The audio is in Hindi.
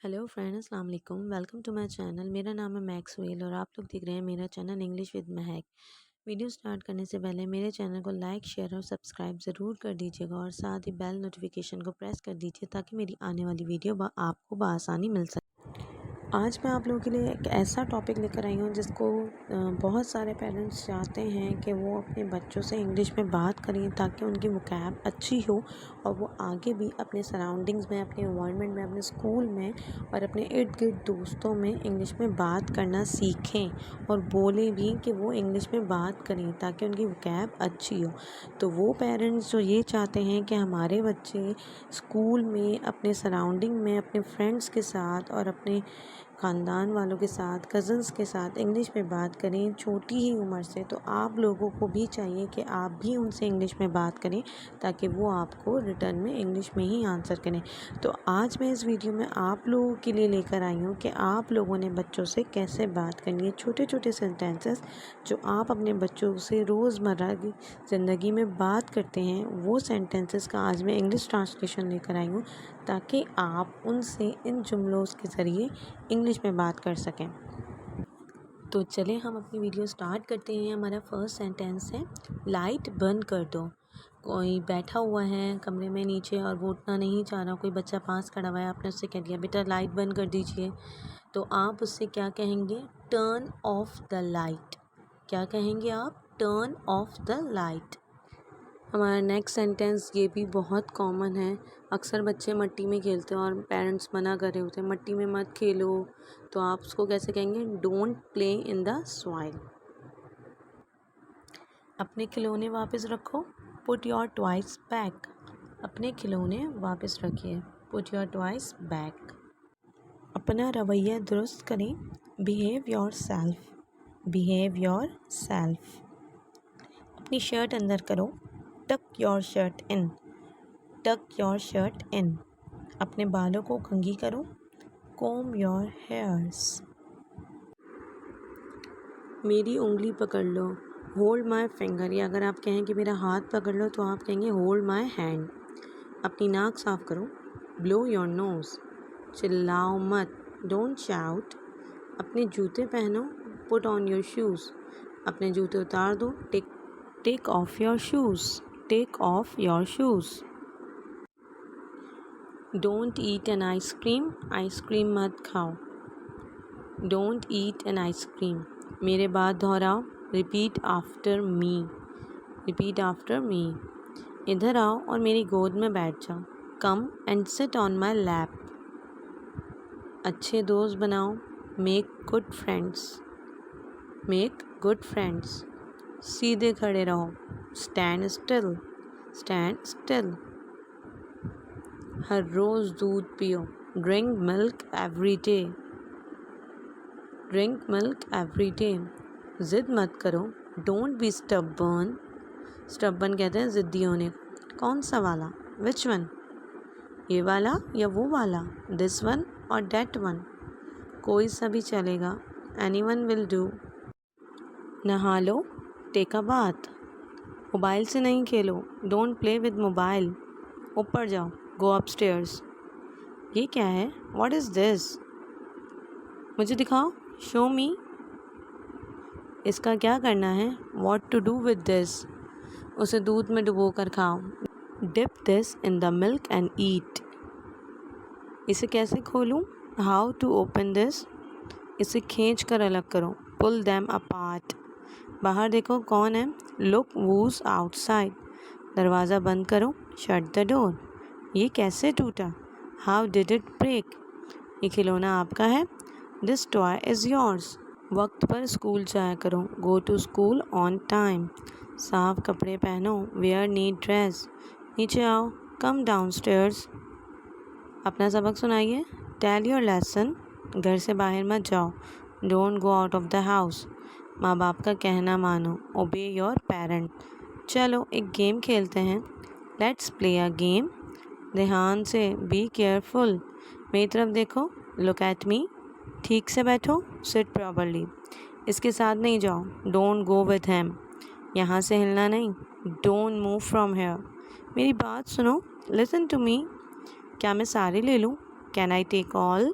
हेलो फ्रेंड, अस्सलाम वालेकुम। Welcome to my channel. मेरा नाम है मैक्सवेल और आप लोग देख रहे हैं मेरा channel English with Mahak. Video start करने से पहले मेरे चैनल को लाइक, शेयर और सब्सक्राइब ज़रूर कर दीजिएगा और साथ ही बेल नोटिफिकेशन को प्रेस कर दीजिए ताकि मेरी आने वाली वीडियो आपको बआसानी मिल सके। आज मैं आप लोगों के लिए एक ऐसा टॉपिक लेकर आई हूँ जिसको बहुत सारे पेरेंट्स चाहते हैं कि वो अपने बच्चों से इंग्लिश में बात करें ताकि उनकी वोकैब अच्छी हो और वो आगे भी अपने सराउंडिंग्स में, अपने एनवायरनमेंट में, अपने स्कूल में और अपने इर्द गिर्द दोस्तों में इंग्लिश में बात करना सीखें और बोलें भी कि वो इंग्लिश में बात करें ताकि उनकी वोकैब अच्छी हो। तो वो पेरेंट्स जो ये चाहते हैं कि हमारे बच्चे स्कूल में, अपने सराउंडिंग में, अपने फ्रेंड्स के साथ और अपने ख़ानदान वालों के साथ, कज़न्स के साथ इंग्लिश में बात करें छोटी ही उम्र से, तो आप लोगों को भी चाहिए कि आप भी उनसे इंग्लिश में बात करें ताकि वो आपको रिटर्न में इंग्लिश में ही आंसर करें। तो आज मैं इस वीडियो में आप लोगों के लिए लेकर आई हूँ कि आप लोगों ने बच्चों से कैसे बात करनी है। छोटे छोटे सेंटेंसेस जो आप अपने बच्चों से रोज़मर्रा की ज़िंदगी में बात करते हैं, वो सेंटेंसेस का आज मैं इंग्लिश ट्रांसलेशन लेकर आई हूँ ताकि आप उनसे इन जुमलों के ज़रिए इंग्लिश में बात कर सकें। तो चलें हम अपनी वीडियो स्टार्ट करते हैं। हमारा फर्स्ट सेंटेंस है, लाइट बंद कर दो। कोई बैठा हुआ है कमरे में नीचे और वो उठना नहीं चाह रहा, कोई बच्चा पास खड़ा हुआ है, आपने उससे कह दिया बेटा लाइट बंद कर दीजिए, तो आप उससे क्या कहेंगे? Turn off the light. क्या कहेंगे आप? Turn off the light. हमारा नेक्स्ट सेंटेंस ये भी बहुत कॉमन है। अक्सर बच्चे मट्टी में खेलते हैं और पेरेंट्स मना कर रहे होते हैं मट्टी में मत खेलो, तो आप उसको कैसे कहेंगे? Don't play in the soil. अपने खिलौने वापस रखो। Put your toys back. अपने खिलौने वापस रखिए। Put your toys back. अपना रवैया दुरुस्त करें। Behave your self. Behave your self. अपनी शर्ट अंदर करो। टक योर शर्ट इन। टक योर शर्ट इन। अपने बालों को कंघी करो। कोम योर हेयर्स। मेरी उंगली पकड़ लो। Hold my finger. या अगर आप कहें कि मेरा हाथ पकड़ लो तो आप कहेंगे होल्ड माई हैंड। अपनी नाक साफ करो। Blow your nose. चिल्लाओ मत। Don't shout. अपने जूते पहनो। Put on your shoes. अपने जूते उतार दो। Take off your shoes. Take off your shoes. Don't eat an ice cream. Ice cream मत खाओ। Don't eat an ice cream. मेरे बाद दोहराओ। Repeat after me. Repeat after me. इधर आओ और मेरी गोद में बैठ जाओ। Come and sit on my lap. अच्छे दोस्त बनाओ। Make good friends. Make good friends. सीधे खड़े रहो। Stand still. Stand still. हर रोज़ दूध पियो। Drink milk every day. Drink milk every day. ज़िद मत करो। Don't be stubborn. स्टबर्न कहते हैं ज़िद्दी होने को। कौन सा वाला? Which one? ये वाला या वो वाला? दिस वन और डेट वन? कोई सा भी चलेगा। Any one will do. नहा लो। Take a bath. मोबाइल से नहीं खेलो। Don't play with mobile. ऊपर जाओ। Go upstairs. ये क्या है? What is this? मुझे दिखाओ। Show me. इसका क्या करना है? What to do with this? उसे दूध में डुबो कर खाओ। Dip this in the milk and eat. इसे कैसे खोलूं? How to open this? इसे खींच कर अलग करो। Pull them apart. बाहर देखो कौन है? Look who's outside. दरवाज़ा बंद करो। Shut the door. ये कैसे टूटा? How did it break? ये खिलौना आपका है? This toy is yours. वक्त पर स्कूल जाया करो। Go to school on time. साफ कपड़े पहनो। Wear neat dress. नीचे आओ। Come downstairs. अपना सबक सुनाइए। Tell your lesson. घर से बाहर मत जाओ। Don't go out of the house. माँ बाप का कहना मानो। ओबे योर पेरेंट। चलो एक गेम खेलते हैं। Let's play a game. ध्यान से। Be careful. मेरी तरफ देखो। Look at me. ठीक से बैठो। Sit properly. इसके साथ नहीं जाओ। Don't go with him. यहाँ से हिलना नहीं। Don't move from here. मेरी बात सुनो। Listen to me. क्या मैं सारे ले लूँ? Can I take all?